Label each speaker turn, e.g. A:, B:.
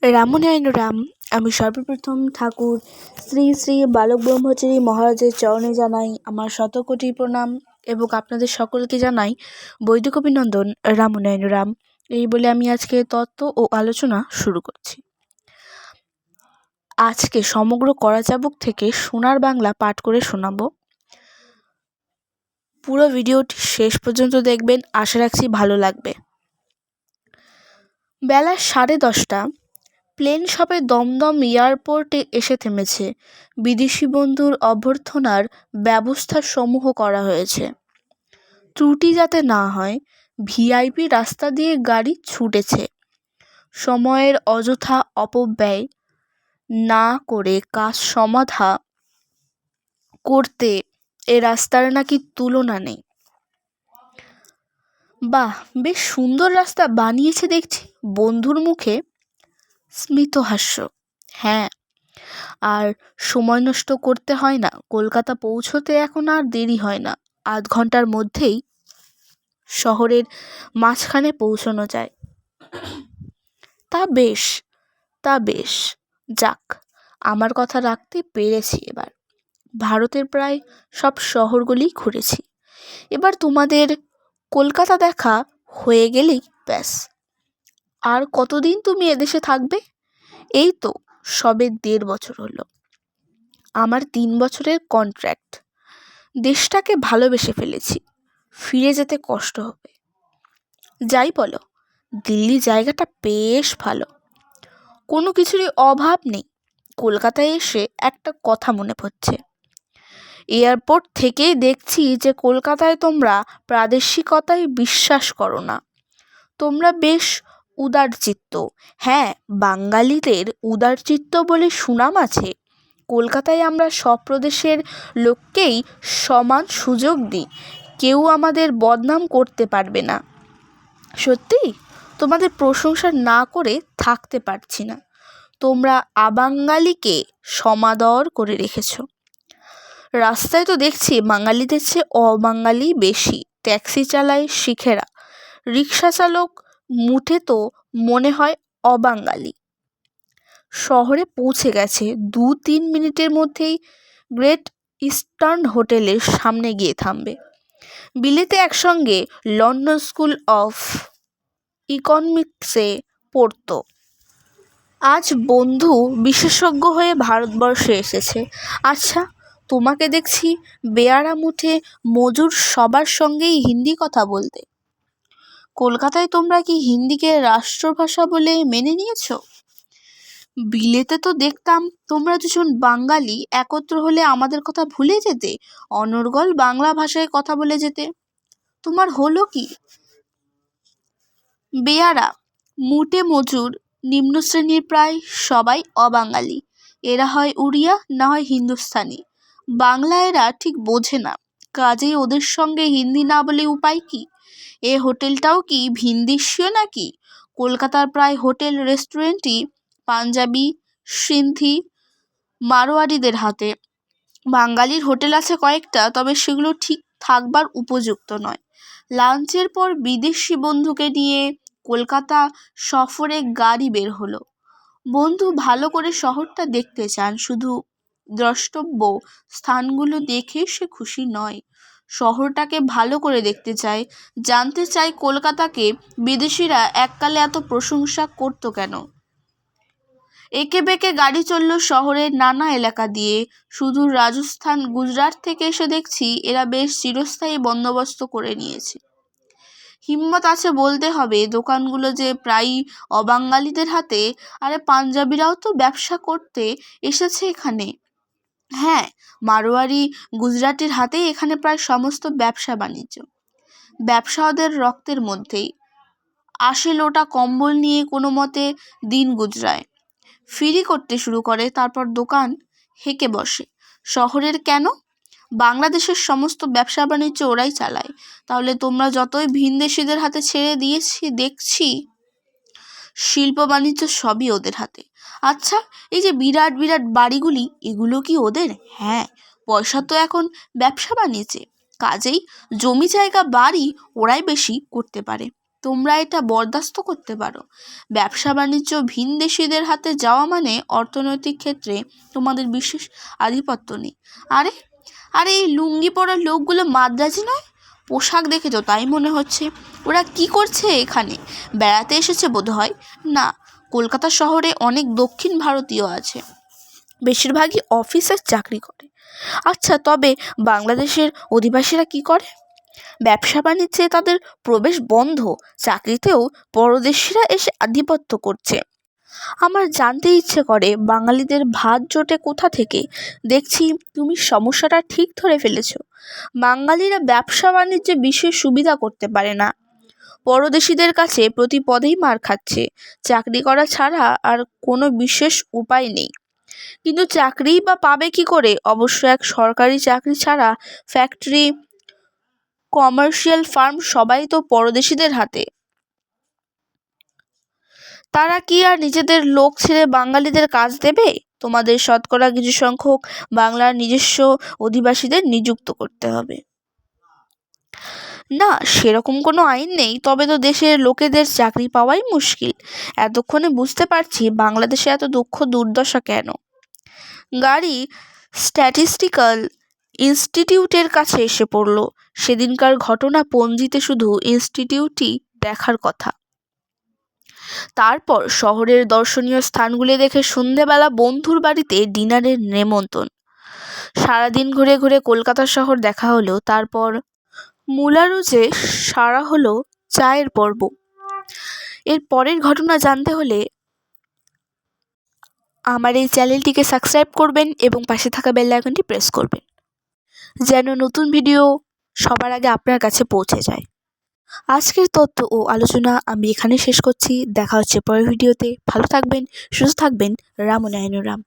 A: রামনারায়ণ রাম। আমি সর্বপ্রথম ঠাকুর শ্রী শ্রী বালক ব্রহ্মচারী মহারাজের চরণে জানাই আমার শতকোটি প্রণাম এবং আপনাদের সকলকে জানাই বৈদিক অভিনন্দন। রামনারায়ণ রাম। এই বলে আমি আজকে তত্ত্ব ও আলোচনা শুরু করছি। আজকে সমগ্র করাচাবুক থেকে সোনার বাংলা পাঠ করে শোনাবো। পুরো ভিডিওটি শেষ পর্যন্ত দেখবেন, আশা রাখছি ভালো লাগবে। বেলা 10:30 প্লেন সবে দমদম এয়ারপোর্টে এসে থেমেছে। বিদেশি বন্ধুর অভ্যর্থনার ব্যবস্থা সমূহ করা হয়েছে। ত্রুটি যাতে না হয়, ভিআইপি রাস্তা দিয়ে গাড়ি ছুটেছে। সময়ের অযথা অপব্যয় না করে কাজ সমাধা করতে এ রাস্তার নাকি তুলনা নেই। বাহ, বেশ সুন্দর রাস্তা বানিয়েছে দেখছি। বন্ধুর মুখে স্মিতহাস্য। হ্যাঁ, আর সময় নষ্ট করতে হয় না। কলকাতা পৌঁছতে এখন আর দেরি হয় না। আধ ঘন্টার মধ্যেই শহরের মাঝখানে পৌঁছানো যায়। তা বেশ যাক, আমার কথা রাখতে পেরেছি। এবার ভারতের প্রায় সব শহরগুলি ঘুরেছি। এবার তোমাদের কলকাতা দেখা হয়ে গেলেই ব্যাস। আর কতদিন তুমি এদেশে থাকবে? এই তো সবে 1.5 বছর হলো। আমার 3 বছরের কন্ট্রাক্ট। দেশটাকে ভালোবেসে ফেলেছি। ফিরে যেতে কষ্ট হবে। যাই বলো, দিল্লি জায়গাটা বেশ ভালো। কোনো কিছুরই অভাব নেই। কলকাতায় এসে একটা কথা মনে পড়ছে। এয়ারপোর্ট থেকেই দেখছি যে কলকাতায় তোমরা প্রাদেশিকতায় বিশ্বাস করো না। তোমরা বেশ উদারচিত্ত। হ্যাঁ, বাঙালিদের উদারচিত্ত বলে সুনাম আছে। কলকাতায় আমরা সব প্রদেশের লোককেই সমান সুযোগ দিই। কেউ আমাদের বদনাম করতে পারবে না। সত্যি তোমাদের প্রশংসা না করে থাকতে পারছি না। তোমরা আবাঙালিকে সমাদর করে রেখেছ। রাস্তায় তো দেখছি বাঙালিদের চেয়ে অবাঙালি বেশি। ট্যাক্সি চালায় শিখেরা, রিক্সা চালক মুঠে তো মনে হয় অবাঙালি। শহরে পৌঁছে গেছে। 2-3 মিনিটের মধ্যেই গ্রেট ইস্টার্ন হোটেলের সামনে গিয়ে থামবে। বিলেতে একসঙ্গে লন্ডন স্কুল অফ ইকোনমিক্সে পড়তো। আজ বন্ধু বিশেষজ্ঞ হয়ে ভারতবর্ষে এসেছে। আচ্ছা, তোমাকে দেখছি বেয়ারা মুঠে মজুর সবার সঙ্গেই হিন্দি কথা বলতে। কলকাতায় তোমরা কি হিন্দিকে রাষ্ট্রভাষা বলে মেনে নিয়েছো? বিলেতে তো দেখতাম তোমরা দুজন বাঙালি একত্র হলে আমাদের কথা ভুলে যেতে, অনর্গল বাংলা ভাষায় কথা বলে যেতে। তোমার হলো কি? বেয়ারা মুটে মজুর নিম্ন শ্রেণীর প্রায় সবাই অবাঙালি। এরা হয় উড়িয়া, না হয় হিন্দুস্তানি। বাংলা এরা ঠিক বোঝে না। কাজেই ওদের সঙ্গে হিন্দি না বলে উপায় কি? এ হোটেলটাও কি ভিনদেশীয় নাকি? কলকাতার প্রায় হোটেল রেস্টুরেন্টই পাঞ্জাবি, সিন্ধি, মারোয়ারিদের হাতে। বাঙালির হোটেল আছে কয়েকটা, তবে সেগুলো ঠিক থাকবার উপযুক্ত নয়। লাঞ্চের পর বিদেশি বন্ধুকে নিয়ে কলকাতা সফরে গাড়ি বের হলো। বন্ধু ভালো করে শহরটা দেখতে চান, শুধু দ্রষ্টব্য স্থানগুলো দেখে সে খুশি নয়। শহরটাকে ভালো করে দেখতে চায়, জানতে চায় কলকাতাকে বিদেশিরা এককালে এত প্রশংসা করতো কেন। একে বেঁকে গাড়ি চলল শহরের নানা এলাকা দিয়ে। সুদূর রাজস্থান, গুজরাট থেকে এসে দেখছি এরা বেশ চিরস্থায়ী বন্দোবস্ত করে নিয়েছে। হিম্মত আছে বলতে হবে, দোকানগুলো যে প্রায়ই অবাঙালিদের হাতে। আরে পাঞ্জাবিরাও তো ব্যবসা করতে এসেছে এখানে। হ্যাঁ, মারোয়ারি, গুজরাটির হাতেই এখানে প্রায় সমস্ত ব্যবসা বাণিজ্য। ব্যবসা ওদের রক্তের মধ্যেই। 80 লোটা কম্বল নিয়ে কোনো মতে দিন গুজরায়। ফিরি করতে শুরু করে, তারপর দোকান হেঁকে বসে। শহরের কেন, বাংলাদেশের সমস্ত ব্যবসা বাণিজ্য ওরাই চালায়। তাহলে তোমরা যতই ভিনদেশিদের হাতে ছেড়ে দিয়েছি, দেখছি শিল্প বাণিজ্য সবই ওদের হাতে। আচ্ছা, এই যে বিরাট বিরাট বাড়িগুলি, এগুলো কি ওদের? হ্যাঁ, পয়সা তো এখন ব্যবসা বাণিজ্যে। কাজেই জমি জায়গা বাড়ি ওরাই বেশি করতে পারে। তোমরা এটা বরদাস্ত করতে পারো? ব্যবসা বাণিজ্য ভিনদেশীদের হাতে যাওয়া মানে অর্থনৈতিক ক্ষেত্রে তোমাদের বিশেষ আধিপত্য নেই। আরে আরে এই লুঙ্গি পরা লোকগুলো মাদ্রাজি নয়? পোশাক দেখে তো তাই মনে হচ্ছে। ওরা কি করছে এখানে? বেড়াতে এসেছে বোধহয়। না, কলকাতা শহরে অনেক দক্ষিণ ভারতীয় আছে, বেশিরভাগই অফিসের চাকরি করে। আচ্ছা, তবে বাংলাদেশের অধিবাসীরা কি করে? ব্যবসা বাণিজ্যে তাদের প্রবেশ বন্ধ, চাকরিতেও পরদেশিরা এসে আধিপত্য করছে। আমার জানতে ইচ্ছে করে বাঙালিদের ভাত জোটে কোথা থেকে। দেখছি তুমি সমস্যাটা ঠিক ধরে ফেলেছ। বাঙালিরা ব্যবসা বাণিজ্যে বিশেষ সুবিধা করতে পারে না, পরদেশিদের কাছে প্রতি পদেই মার খাচ্ছে। চাকরি করা ছাড়া আর কোনো বিশেষ উপায় নেই। কিন্তু চাকরিই বা পাবে কি করে? অবশ্য এক সরকারি চাকরি ছাড়া ফ্যাক্টরি, কমার্শিয়াল ফার্ম সবাই তো পরদেশিদের হাতে। তারা কি আর নিজেদের লোক ছেড়ে বাঙালিদের কাজ দেবে? তোমাদের শতকরা কিছু সংখ্যক বাংলার নিজস্ব অধিবাসীদের নিযুক্ত করতে হবে। না, সেরকম কোনো আইন নেই, তবে তো দেশের লোকেদের চাকরি পাওয়াই মুশকিল। এতক্ষণে বুঝতে পারছি বাংলাদেশে এত দুঃখ দুর্দশা কেন। গাড়ি স্ট্যাটিস্টিক্যাল ইনস্টিটিউটের কাছে এসে পড়ল। সেদিনকার ঘটনা পঞ্জিতে শুধু ইনস্টিটিউটই দেখার কথা। তারপর শহরের দর্শনীয় স্থানগুলি দেখে সন্ধেবেলা বন্ধুর বাড়িতে ডিনারের নেমন্তন্ন। সারাদিন ঘুরে ঘুরে কলকাতা শহর দেখা হলো। তারপর মুলারুজে সারা হলো চায়ের পর্ব। এর পরের ঘটনা জানতে হলে আমার এই চ্যানেলটিকে সাবস্ক্রাইব করবেন এবং পাশে থাকা বেল আইকনটি প্রেস করবেন, যেন নতুন ভিডিও সবার আগে আপনার কাছে পৌঁছে যায়। আজকের তথ্য ও আলোচনা আমি এখানে শেষ করছি। দেখা হচ্ছে পরের ভিডিওতে। ভালো থাকবেন, সুস্থ থাকবেন। রাম ও নারায়ণ রাম।